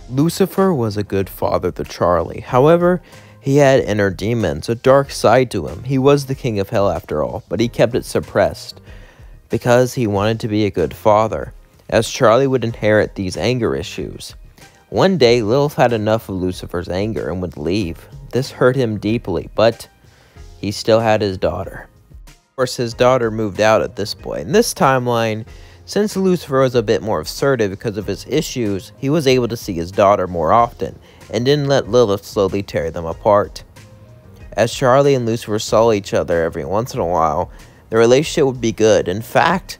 Lucifer was a good father to Charlie. However, he had inner demons, a dark side to him. He was the king of hell after all, but he kept it suppressed because he wanted to be a good father, as Charlie would inherit these anger issues. One day, Lilith had enough of Lucifer's anger and would leave. This hurt him deeply, but he still had his daughter. Of course, his daughter moved out at this point. In this timeline, since Lucifer was a bit more assertive because of his issues, he was able to see his daughter more often, and didn't let Lilith slowly tear them apart. As Charlie and Lucifer saw each other every once in a while, the relationship would be good. In fact,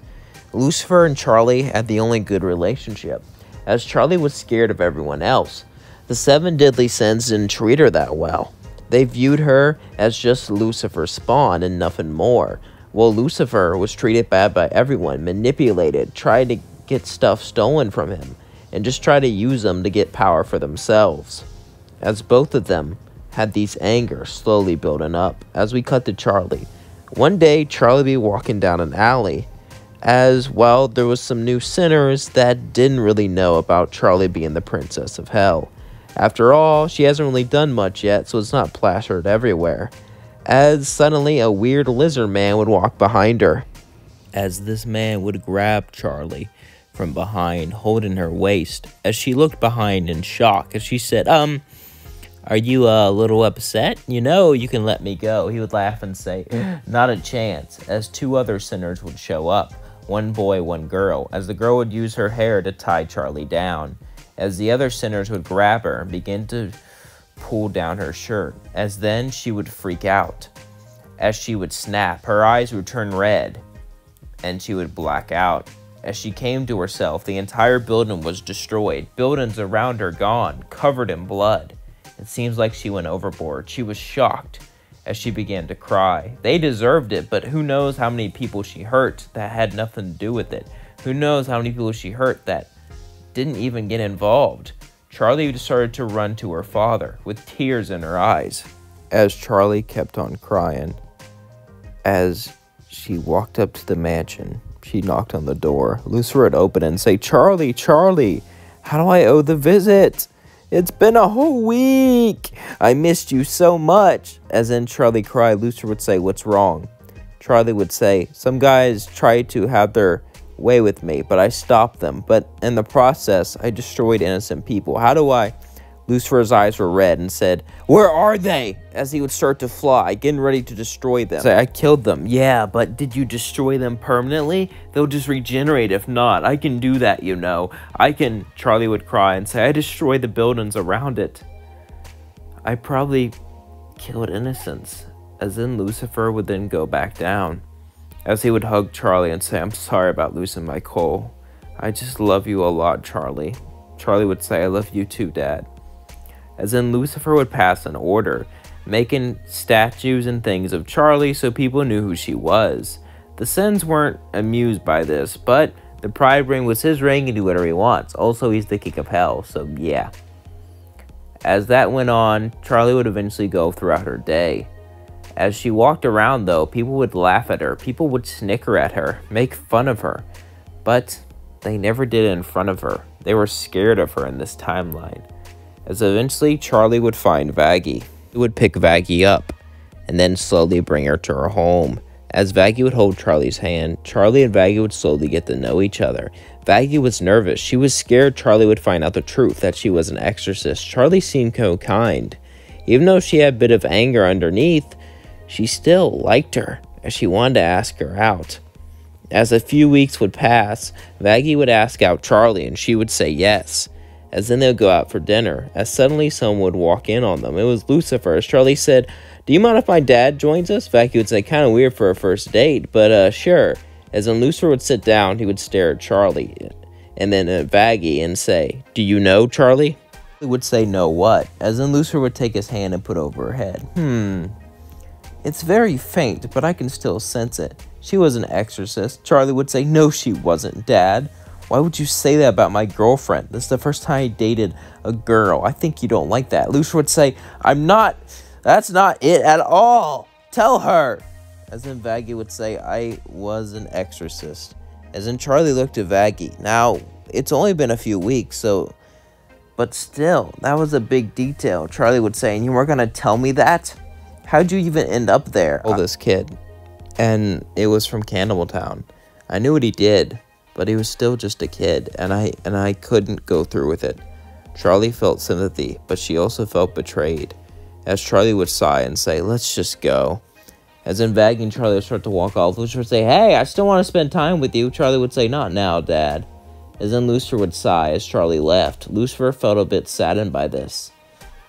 Lucifer and Charlie had the only good relationship, as Charlie was scared of everyone else. The 7 deadly sins didn't treat her that well. They viewed her as just Lucifer's spawn and nothing more. While Lucifer was treated bad by everyone, manipulated, tried to get stuff stolen from him, and just tried to use them to get power for themselves. As both of them had these anger slowly building up. As we cut to Charlie. One day, Charlie be walking down an alley, as well there was some new sinners that didn't really know about Charlie being the princess of hell. After all, she hasn't really done much yet, so it's not plastered everywhere. As suddenly a weird lizard man would walk behind her. As this man would grab Charlie from behind, holding her waist, as she looked behind in shock, as she said, are you a little upset? You know, you can let me go. He would laugh and say, not a chance, as 2 other sinners would show up. One boy, one girl, as the girl would use her hair to tie Charlie down. As the other sinners would grab her and begin to pull down her shirt, as then she would freak out. As she would snap, her eyes would turn red, and she would black out. As she came to herself, the entire building was destroyed. Buildings around her gone, covered in blood. It seems like she went overboard. She was shocked as she began to cry. They deserved it, but who knows how many people she hurt that had nothing to do with it. Who knows how many people she hurt that didn't even get involved. Charlie started to run to her father with tears in her eyes. As Charlie kept on crying, as she walked up to the mansion, she knocked on the door. Lucifer would open and say, Charlie, Charlie, how do I owe the visit? It's been a whole week. I missed you so much. As in Charlie cried, Lucifer would say, what's wrong? Charlie would say, some guys tried to have their way with me, but I stopped them. But in the process, I destroyed innocent people. How do I? Lucifer's eyes were red and said, where are they? As he would start to fly, getting ready to destroy them. Say, I killed them. Yeah, but did you destroy them permanently? They'll just regenerate if not. I can do that, you know. I can. Charlie would cry and say, I destroyed the buildings around it. I probably killed innocents. As in Lucifer would then go back down. As he would hug Charlie and say, I'm sorry about losing my coal. I just love you a lot, Charlie. Charlie would say, I love you too, Dad. As in Lucifer would pass an order, making statues and things of Charlie so people knew who she was. The Sins weren't amused by this, but the Pride Ring was his ring and do whatever he wants. Also, he's the king of hell, so yeah. As that went on, Charlie would eventually go throughout her day. As she walked around, though, people would laugh at her. People would snicker at her, make fun of her. But they never did it in front of her. They were scared of her in this timeline. As eventually, Charlie would find Vaggie. He would pick Vaggie up, and then slowly bring her to her home. As Vaggie would hold Charlie's hand, Charlie and Vaggie would slowly get to know each other. Vaggie was nervous. She was scared Charlie would find out the truth, that she was an exorcist. Charlie seemed so kind. Even though she had a bit of anger underneath, she still liked her, as she wanted to ask her out. As a few weeks would pass, Vaggie would ask out Charlie, and she would say yes. As then they would go out for dinner, as suddenly someone would walk in on them. It was Lucifer. As Charlie said, do you mind if my dad joins us? Vaggie would say, kind of weird for a first date, but sure. As then Lucifer would sit down, he would stare at Charlie, and then at Vaggie and say, do you know, Charlie? He would say, no, what? As then Lucifer would take his hand and put over her head. It's very faint, but I can still sense it. She was an exorcist. Charlie would say, no, she wasn't, Dad. Why would you say that about my girlfriend? This is the first time I dated a girl. I think you don't like that. Lucifer would say, that's not it at all. Tell her. As then Vaggie would say, I was an exorcist. As then Charlie looked at Vaggie. Now, it's only been a few weeks, so But still, that was a big detail. Charlie would say, and you weren't going to tell me that? How'd you even end up there? Oh, this kid. And it was from Cannibal Town. I knew what he did, but he was still just a kid, and I couldn't go through with it. Charlie felt sympathy, but she also felt betrayed. As Charlie would sigh and say, let's just go. As in begging, Charlie would start to walk off. Lucifer would say, hey, I still want to spend time with you. Charlie would say, not now, Dad. As then Lucifer would sigh as Charlie left. Lucifer felt a bit saddened by this.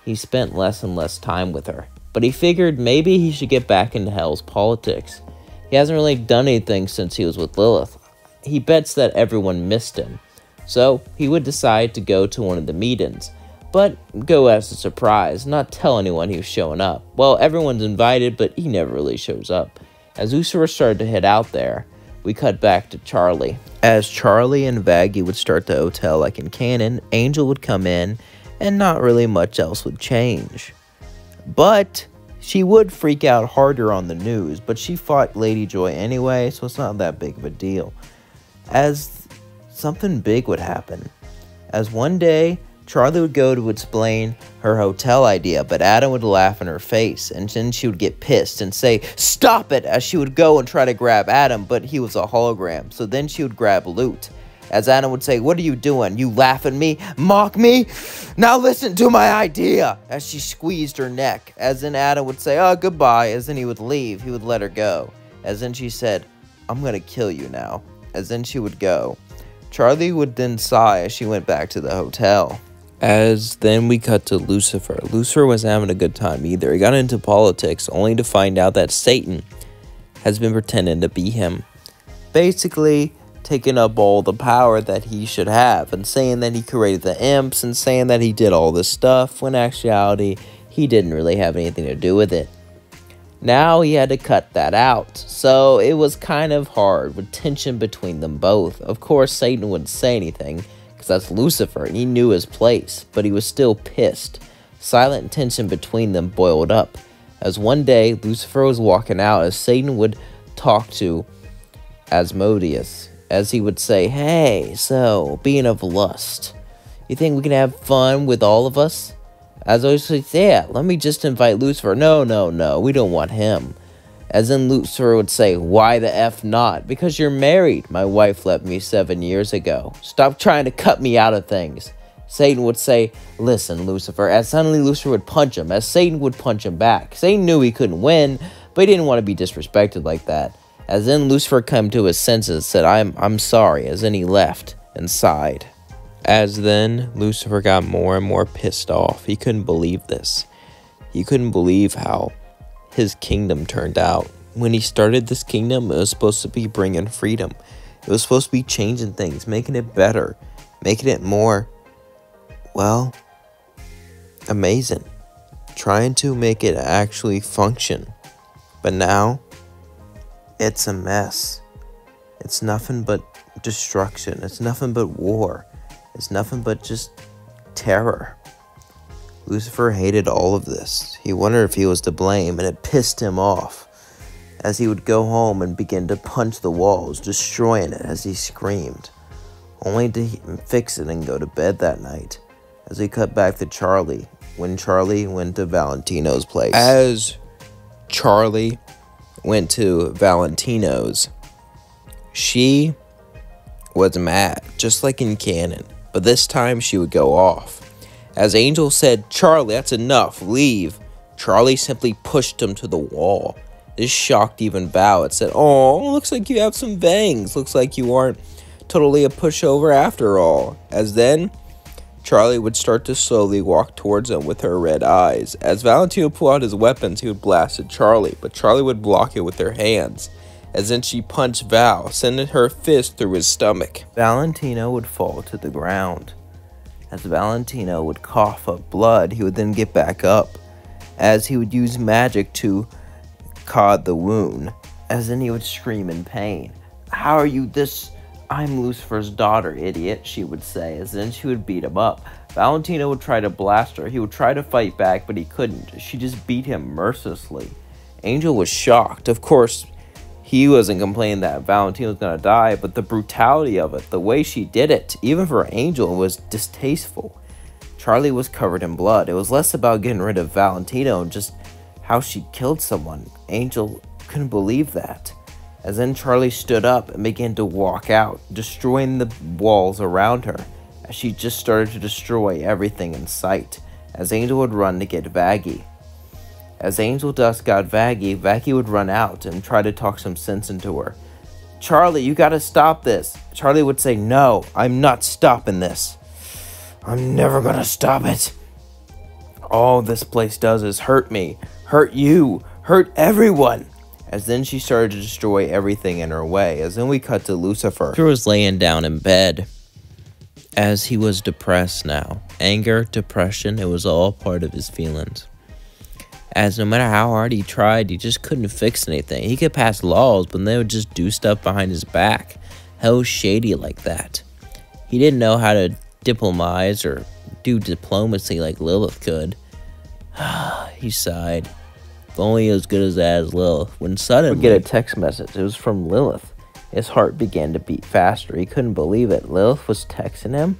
He spent less and less time with her, but he figured maybe he should get back into Hell's politics. He hasn't really done anything since he was with Lilith. He bets that everyone missed him, so he would decide to go to one of the meetings, but go as a surprise, not tell anyone he was showing up. Well, everyone's invited, but he never really shows up. As Lucifer started to head out there, we cut back to Charlie. As Charlie and Vaggie would start the hotel like in canon, Angel would come in, and not really much else would change. But she would freak out harder on the news, but she fought Lady Joy anyway, so it's not that big of a deal. As something big would happen. As one day, Charlie would go to explain her hotel idea, but Adam would laugh in her face, and then she would get pissed and say, stop it, as she would go and try to grab Adam, but he was a hologram, so then she would grab Loot. As Adam would say, what are you doing? You laugh at me? Mock me? Now listen to my idea! As she squeezed her neck. As then Adam would say, oh, goodbye. As then he would leave. He would let her go. As then she said, I'm gonna kill you now. As then she would go. Charlie would then sigh as she went back to the hotel. As then we cut to Lucifer. Lucifer wasn't having a good time either. He got into politics only to find out that Satan has been pretending to be him. Basically, taking up all the power that he should have and saying that he created the imps and saying that he did all this stuff when in actuality he didn't really have anything to do with it. Now he had to cut that out, so it was kind of hard with tension between them both. Of course, Satan wouldn't say anything because that's Lucifer and he knew his place, but he was still pissed. Silent tension between them boiled up as one day Lucifer was walking out as Satan would talk to Asmodeus. As he would say, hey, so, being of lust, you think we can have fun with all of us? As I always say, yeah, let me just invite Lucifer. No, we don't want him. As then Lucifer would say, why the F not? Because you're married. My wife left me 7 years ago. Stop trying to cut me out of things. Satan would say, listen, Lucifer. As suddenly Lucifer would punch him, as Satan would punch him back. Satan knew he couldn't win, but he didn't want to be disrespected like that. As then Lucifer came to his senses and said, I'm sorry. As then he left and sighed. As then Lucifer got more and more pissed off. He couldn't believe this. He couldn't believe how his kingdom turned out. When he started this kingdom, it was supposed to be bringing freedom. It was supposed to be changing things, making it better, making it more, well, amazing. Trying to make it actually function. But now, it's a mess. It's nothing but destruction. It's nothing but war. It's nothing but just terror. Lucifer hated all of this. He wondered if he was to blame, and it pissed him off. As he would go home and begin to punch the walls, destroying it as he screamed, only to fix it and go to bed that night. As we cut back to Charlie, when Charlie went to Valentino's place. As Charlie went to Valentino's, she was mad, just like in canon, but this time she would go off. As Angel said, Charlie, that's enough, leave. Charlie simply pushed him to the wall. This shocked even Val. It said, oh, looks like you have some bangs. Looks like you aren't totally a pushover after all. As then, Charlie would start to slowly walk towards him with her red eyes. As Valentino pulled out his weapons, he would blast at Charlie, but Charlie would block it with her hands. As then she punched Val, sending her fist through his stomach. Valentino would fall to the ground. As Valentino would cough up blood, he would then get back up. As he would use magic to cod the wound. As then he would scream in pain. How are you this? I'm Lucifer's daughter, idiot, she would say, as then she would beat him up. Valentino would try to blast her. He would try to fight back, but he couldn't. She just beat him mercilessly. Angel was shocked. Of course, he wasn't complaining that Valentino was going to die, but the brutality of it, the way she did it, even for Angel, was distasteful. Charlie was covered in blood. It was less about getting rid of Valentino and just how she killed someone. Angel couldn't believe that. As then Charlie stood up and began to walk out, destroying the walls around her, as she just started to destroy everything in sight, as Angel would run to get Vaggie. As Angel Dust got Vaggie, Vaggie would run out and try to talk some sense into her. Charlie, you gotta stop this. Charlie would say, no, I'm not stopping this. I'm never gonna stop it. All this place does is hurt me, hurt you, hurt everyone. As then she started to destroy everything in her way. As then we cut to Lucifer. Lucifer was laying down in bed, as he was depressed now. Anger, depression, it was all part of his feelings. As no matter how hard he tried, he just couldn't fix anything. He could pass laws, but they would just do stuff behind his back. Hell shady like that. He didn't know how to diplomatize or do diplomacy like Lilith could. He sighed. If only as good as that as Lilith. When suddenly we get a text message. It was from Lilith. His heart began to beat faster. He couldn't believe it. Lilith was texting him?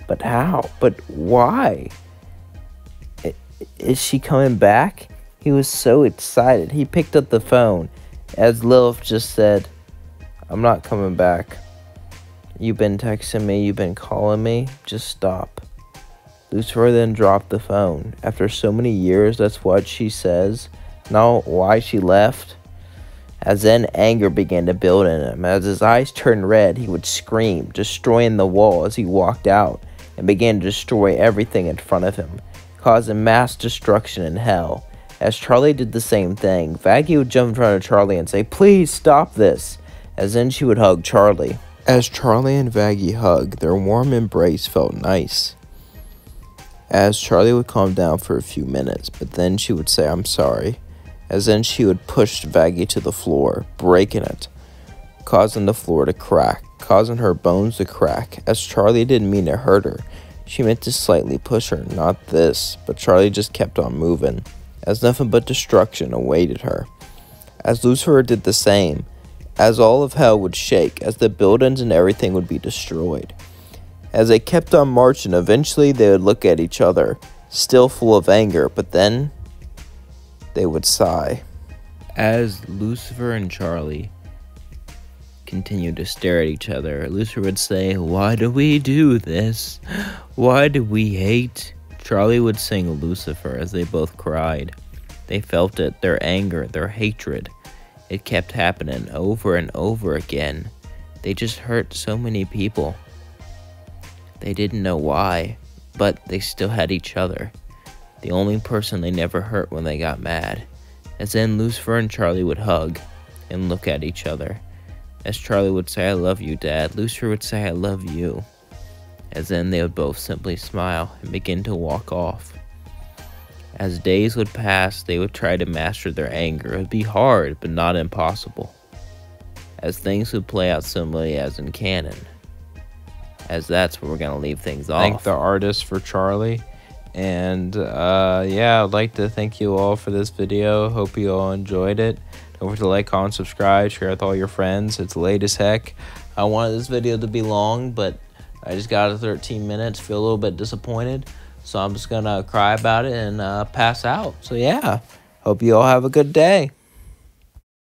But how? But why? Is she coming back? He was so excited. He picked up the phone as Lilith just said, I'm not coming back. You've been texting me. You've been calling me. Just stop. Lucifer then dropped the phone. After so many years, that's what she says. Not why she left. As then anger began to build in him. As his eyes turned red, he would scream, destroying the wall as he walked out and began to destroy everything in front of him, causing mass destruction in hell. As Charlie did the same thing, Vaggie would jump in front of Charlie and say, please stop this. As then she would hug Charlie. As Charlie and Vaggie hugged, their warm embrace felt nice. As Charlie would calm down for a few minutes, but then she would say, I'm sorry. As then she would push Vaggie to the floor, breaking it, causing the floor to crack, causing her bones to crack. As Charlie didn't mean to hurt her, she meant to slightly push her, not this, but Charlie just kept on moving, as nothing but destruction awaited her. As Lucifer did the same, as all of hell would shake, as the buildings and everything would be destroyed. As they kept on marching, eventually they would look at each other, still full of anger, but then they would sigh. As Lucifer and Charlie continued to stare at each other, Lucifer would say, why do we do this? Why do we hate? Charlie would sing Lucifer as they both cried. They felt it, their anger, their hatred. It kept happening over and over again. They just hurt so many people. They didn't know why, but they still had each other. The only person they never hurt when they got mad. As then Lucifer and Charlie would hug and look at each other. As Charlie would say, I love you, Dad, Lucifer would say, I love you. As then they would both simply smile and begin to walk off. As days would pass, they would try to master their anger. It would be hard, but not impossible. As things would play out similarly as in canon. As that's where we're going to leave things off. Thank the artist for Charlie. And yeah, I'd like to thank you all for this video. Hope you all enjoyed it. Don't forget to like, comment, subscribe, share with all your friends. It's late as heck. I wanted this video to be long, but I just got it 13 minutes. Feel a little bit disappointed. So I'm just going to cry about it and pass out. So yeah, hope you all have a good day.